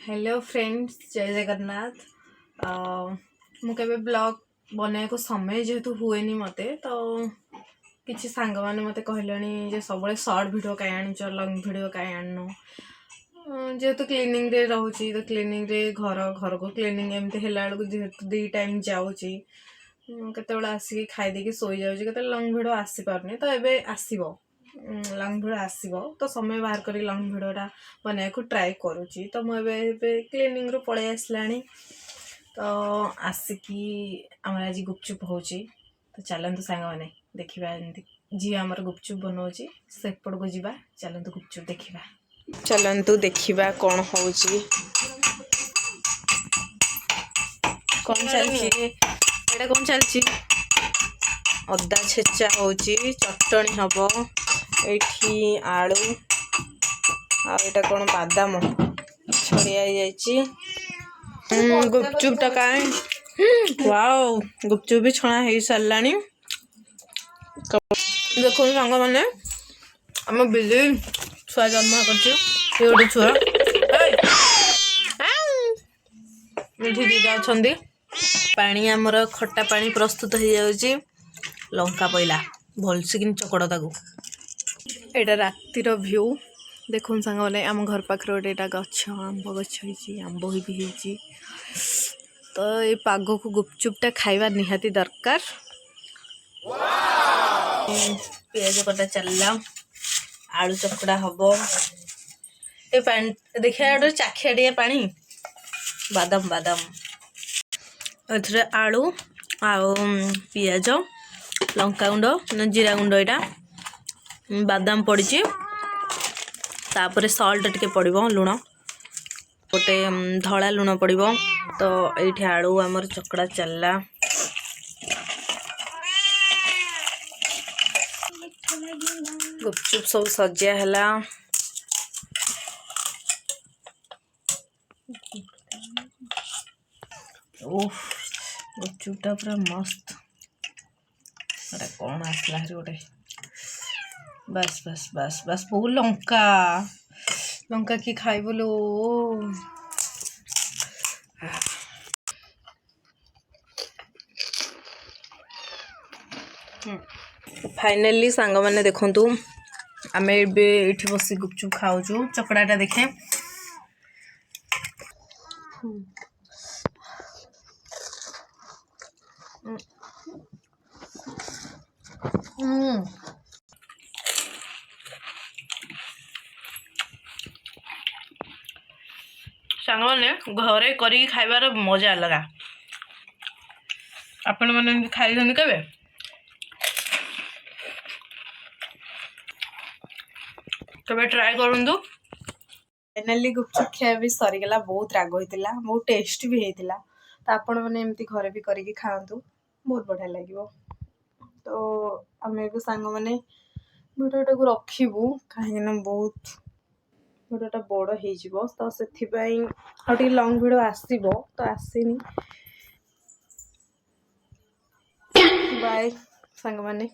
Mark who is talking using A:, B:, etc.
A: Hello friends, जय जगन्नाथ। मुझे blog बनाया को समय जेहेतु हुए मते तो किसी सांग मैंने मत कहले सब सर्ट वीडियो कहीं आन लंग वीडियो कहीं आन जेहेतु क्लीनिंग रे रहूची तो क्लीनिंग रे घर घर को क्लीनिंग एमती है जेहेतु 2 टाइम जाऊँगी केत आसिक खाईदेकी शोई जाऊँगी केत लंग वीडियो आसी पारनी तो एबे आसीबो लंग भिडियो आसो तो समय बाहर कर लंग भिडियोटा बनाया को ट्राए करुँची तो मुझे क्लीनिंग रू पलि आसला तो आसिकी आमर आज गुपचुप हो तो चलतु सांग मैंने देखा जी आम गुपचुप बनाऊँगी सेपट को जीवा चलतु गुपचुप देखा चलतु देखा कौन हो कौन चलती कौन चलती अदा छेचा हो चटनी हम ये आलू आटा कौन बादाम छड़िया गुपचुपटा कहीं वाओ गुपचुप भी छणा हो सारा देखो सांग मैंने आम बिल्ली छुआ जन्म कर गोटे छुआ मिठी दीटा अच्छा पानी आमर खट्टा पानी प्रस्तुत हो जाऊँगी लंका पईला भलसे कि चकड़ ताकू एटा रातिर व्यू देखो सांग मैंने आम घर पाखे गोटे गछ आंब गछ आंब भी होती तो ये पाग को गुपचुपटा खाइबा निहाती दरकार पियाज कटा चलला आलू चकड़ा हम ये पानी देखिए गोटे चाखिया टे पानी बादाम बादाम एथरे आलू आउ पियाज लंका गुंड जीरा गुंड यहाँ बादाम पड़ी तापर सल्ट टे पड़ो लुण गोटे धला लुण पड़ो तो ये आलू आमर चकड़ा चलला गुपचुप सब सजिया है गुपचुपटा पूरा मस्त अरे कौन आसला गोटे बस बस बस बस बहु लंका लंका कि खाई बोलो फाइनली सांग मैंने देखु आम ये बस गुपचुप खाऊ चकड़ाटा देखे सांग मैंने घरे करी खाइबार मजा लगा आपण मैंने खाई केवे कभी ट्राए करूँ फाइनाली गुपचुप खिया भी सरीगला बहुत राग होता बहुत टेस्ट भी होता तो आपण मैंने एमती घरे भी करके खातु बहुत बढ़िया लगे तो आम सांग मैंने भिडियोटा को रखू कहीं बहुत भिडियोटा बड़ हो तो से लंग भिडियो आसो तो आसनी बाय सांग मैंने।